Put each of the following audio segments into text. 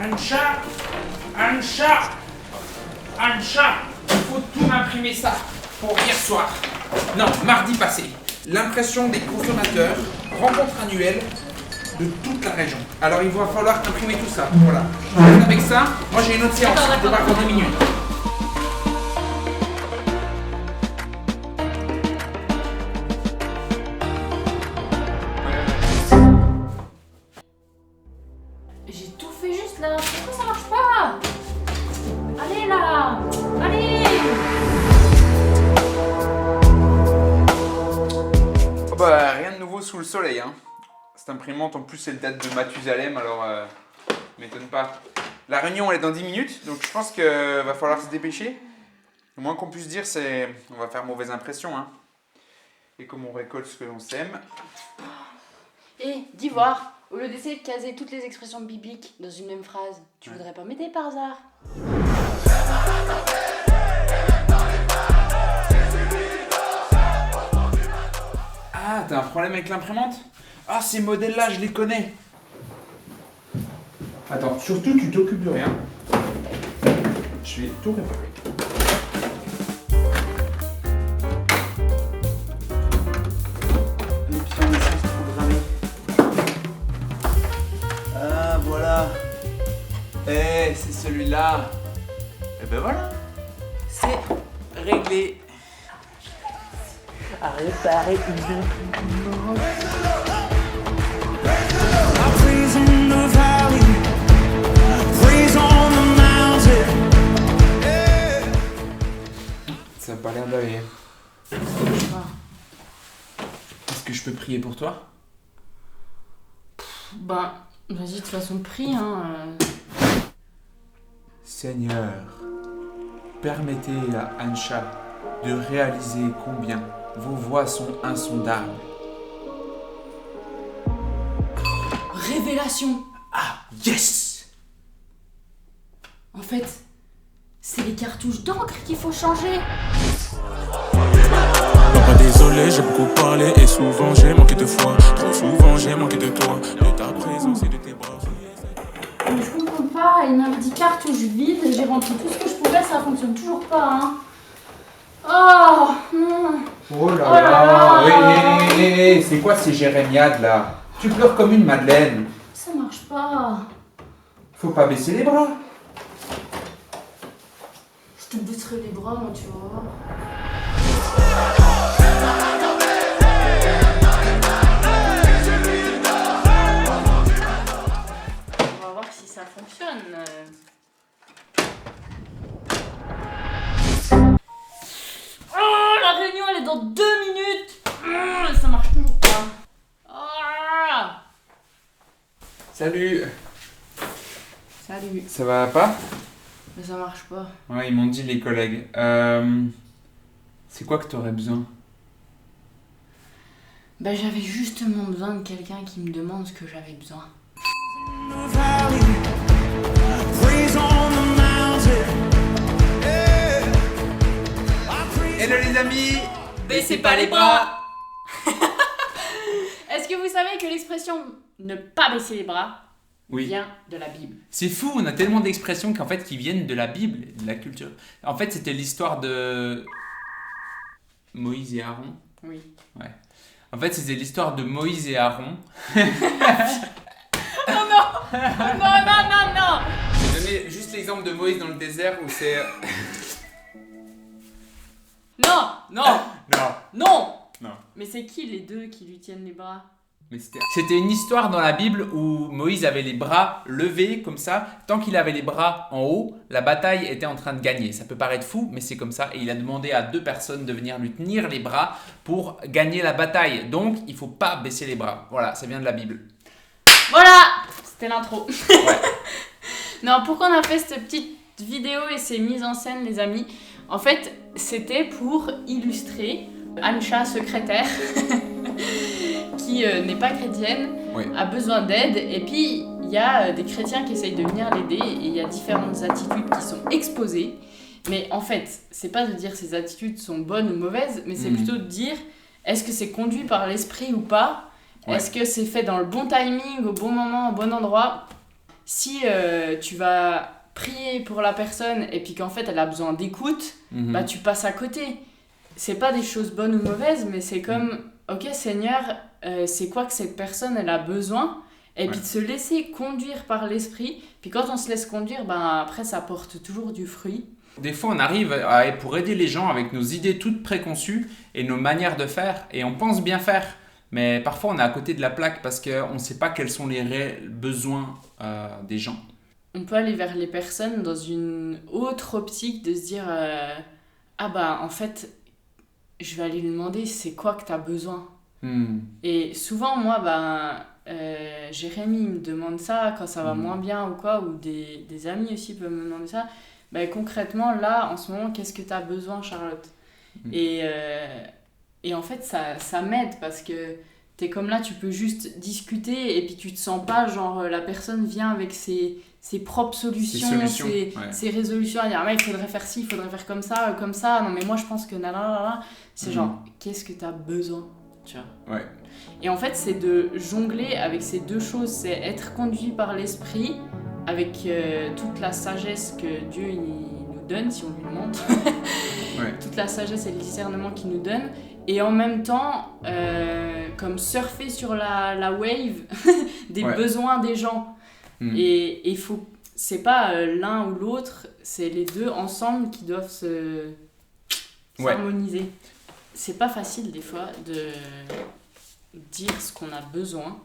Ancha, Ancha, Ancha, il faut tout m'imprimer ça pour hier soir. Non, mardi passé. L'impression des consommateurs, rencontre annuelle de toute la région. Alors il va falloir imprimer tout ça. Voilà. Avec ça, moi j'ai une autre séance. Je débarque dans 10 minutes. J'ai tout fait juste là. Pourquoi ça marche pas? Allez là. Allez. Oh bah rien de nouveau sous le soleil hein. Cette imprimante en plus elle date de Mathusalem alors m'étonne pas. La réunion elle est dans 10 minutes donc je pense qu'il va falloir se dépêcher. Le moins qu'on puisse dire c'est on va faire mauvaise impression hein. Et comme on récolte ce que l'on sème. Dis voir, au lieu d'essayer de caser toutes les expressions bibliques dans une même phrase, tu voudrais pas m'aider par hasard? Ah t'as un problème avec l'imprimante? Ah ces modèles là je les connais. Attends, surtout tu t'occupes de rien. Je vais tout réparer. Les petits messages programmés. Ah voilà. Eh c'est celui-là. Et ben voilà. C'est réglé. À réparer une Ça a pas l'air d'aller. Est-ce que je peux prier pour toi? Ben, vas-y, de toute façon, prie, hein. Seigneur, permettez à Ancha de réaliser combien vos voix sont insondables. Révélation! Ah, yes! En fait, c'est les cartouches d'encre qu'il faut changer. Papa désolé, j'ai beaucoup parlé et souvent j'ai manqué de foi. Trop souvent j'ai manqué de toi, de ta présence et de tes bras. Mais je comprends pas, il m'avait dit cartouche vide, j'ai rempli tout ce que je pouvais, ça fonctionne toujours pas, hein. Oh, non. Oh là Oh là là. là! C'est quoi ces jérémiades là? Tu pleures comme une madeleine. Ça marche pas. Faut pas baisser les bras. Je te baisserai les bras, moi, tu vois. On va voir si ça fonctionne. Oh, la réunion, elle est dans 2 minutes. Ça marche toujours pas. Ah. Salut. Salut. Ça va pas? Mais ça marche pas. Ouais, ils m'ont dit les collègues. C'est quoi que t'aurais besoin? Bah j'avais justement besoin de quelqu'un qui me demande ce que j'avais besoin. Hello les amis! Baissez pas les bras. Est-ce que vous savez que l'expression ne pas baisser les bras Oui. vient de la Bible? C'est fou, on a tellement d'expressions qui viennent de la Bible, de la culture. En fait, c'était l'histoire de Moïse et Aaron. Oui. Ouais. En fait, c'était l'histoire de Moïse et Aaron. Oh non. Je vais donner juste l'exemple de Moïse dans le désert où c'est... Non. Non. Non. Mais c'est qui les deux qui lui tiennent les bras? Mais c'était une histoire dans la Bible où Moïse avait les bras levés comme ça. Tant qu'il avait les bras en haut, la bataille était en train de gagner. Ça peut paraître fou, mais c'est comme ça. Et il a demandé à 2 personnes de venir lui tenir les bras pour gagner la bataille. Donc, il faut pas baisser les bras. Voilà, ça vient de la Bible. Voilà. C'était l'intro. Ouais. Non, pourquoi on a fait cette petite vidéo et ces mises en scène, les amis? En fait, c'était pour illustrer Ancha, secrétaire, qui n'est pas chrétienne, Oui. a besoin d'aide. Et puis, il y a des chrétiens qui essayent de venir l'aider et il y a différentes attitudes qui sont exposées. Mais en fait, c'est pas de dire ces attitudes sont bonnes ou mauvaises, mais c'est plutôt de dire est-ce que c'est conduit par l'esprit ou pas? Ouais. Est-ce que c'est fait dans le bon timing, au bon moment, au bon endroit? si tu vas prier pour la personne et puis qu'en fait elle a besoin d'écoute, bah tu passes à côté. C'est pas des choses bonnes ou mauvaises, mais c'est comme, ok Seigneur, c'est quoi que cette personne elle a besoin, et puis de se laisser conduire par l'esprit. Puis quand on se laisse conduire, ben après ça porte toujours du fruit. Des fois, on arrive pour aider les gens avec nos idées toutes préconçues et nos manières de faire, et on pense bien faire. Mais parfois, on est à côté de la plaque parce qu'on ne sait pas quels sont les réels besoins des gens. On peut aller vers les personnes dans une autre optique de se dire ah bah en fait, je vais aller lui demander c'est quoi que tu as besoin. Et souvent, moi, Jérémy me demande ça quand ça va moins bien ou quoi, ou des amis aussi peuvent me demander ça. Ben, concrètement, là, en ce moment, qu'est-ce que tu as besoin, Charlotte ? Et en fait, ça m'aide parce que t'es comme là, tu peux juste discuter et puis tu te sens pas genre la personne vient avec ses propres solutions, ses résolutions à dire il faudrait faire ci, il faudrait faire comme ça, non mais moi je pense que nanana. C'est genre, qu'est-ce que tu as besoin ? Tu vois ? Ouais. Et en fait, c'est de jongler avec ces deux choses, c'est être conduit par l'esprit avec toute la sagesse que Dieu il nous donne si on lui demande, toute la sagesse et le discernement qu'il nous donne, et en même temps comme surfer sur la wave des besoins des gens. Et il faut, c'est pas l'un ou l'autre, c'est les deux ensemble qui doivent s'harmoniser. C'est pas facile des fois de dire ce qu'on a besoin.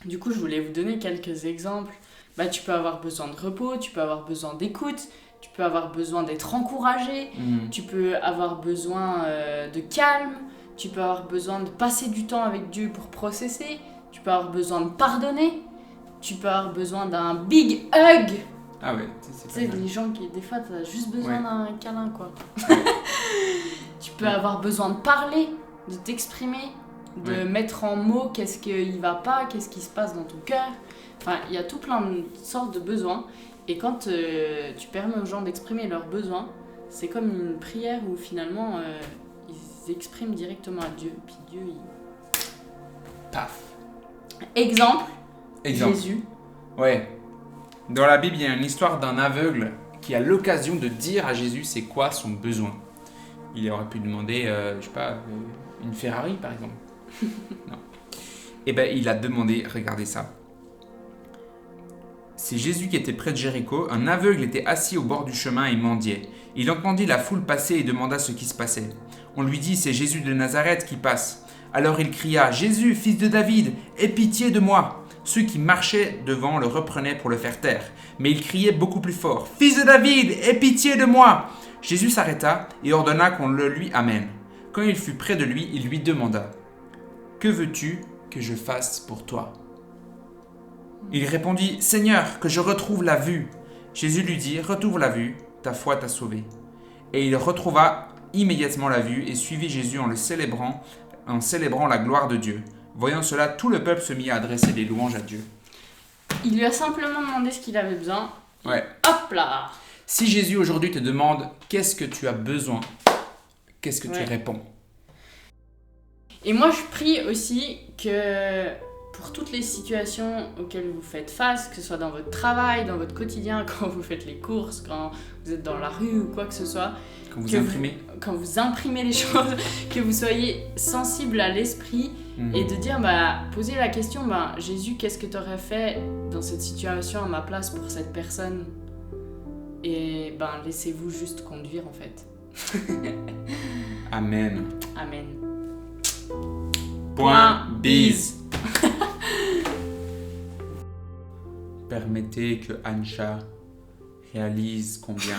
Du coup, je voulais vous donner quelques exemples. Bah, tu peux avoir besoin de repos, tu peux avoir besoin d'écoute, tu peux avoir besoin d'être encouragé, tu peux avoir besoin de calme, tu peux avoir besoin de passer du temps avec Dieu pour processer, tu peux avoir besoin de pardonner, tu peux avoir besoin d'un big hug. Ah ouais, tu sais, les gens qui, des fois, t'as juste besoin d'un câlin, quoi. Tu peux avoir besoin de parler, de t'exprimer, de mettre en mots qu'est-ce qui va pas, qu'est-ce qui se passe dans ton cœur. Enfin, il y a tout plein de sortes de besoins. Et quand tu permets aux gens d'exprimer leurs besoins, c'est comme une prière où finalement ils expriment directement à Dieu. Puis Dieu, il... Paf. Exemple. Jésus. Ouais. Dans la Bible, il y a une histoire d'un aveugle qui a l'occasion de dire à Jésus c'est quoi son besoin. Il aurait pu demander, je sais pas, une Ferrari par exemple. Non. Et ben il a demandé, regardez ça. C'est Jésus qui était près de Jéricho. Un aveugle était assis au bord du chemin et mendiait. Il entendit la foule passer et demanda ce qui se passait. On lui dit, c'est Jésus de Nazareth qui passe. Alors il cria, Jésus, fils de David, aie pitié de moi. Ceux qui marchaient devant le reprenaient pour le faire taire. Mais il criait beaucoup plus fort, fils de David, aie pitié de moi. Jésus s'arrêta et ordonna qu'on le lui amène. Quand il fut près de lui, il lui demanda, que veux-tu que je fasse pour toi ? Il répondit, Seigneur, que je retrouve la vue. Jésus lui dit, retrouve la vue, ta foi t'a sauvé. Et il retrouva immédiatement la vue et suivit Jésus en célébrant la gloire de Dieu. Voyant cela, tout le peuple se mit à adresser des louanges à Dieu. Il lui a simplement demandé ce qu'il avait besoin. Ouais. Hop là ! Si Jésus aujourd'hui te demande, qu'est-ce que tu as besoin ? Qu'est-ce que tu réponds ? Et moi, je prie aussi que pour toutes les situations auxquelles vous faites face, que ce soit dans votre travail, dans votre quotidien, quand vous faites les courses, quand vous êtes dans la rue ou quoi que ce soit, quand vous imprimez. Quand vous imprimez les choses, que vous soyez sensible à l'esprit et de dire, poser la question, Jésus, qu'est-ce que tu aurais fait dans cette situation à ma place pour cette personne ? Et laissez-vous juste conduire en fait. Amen. Amen. Point bise. Permettez que Ancha réalise combien...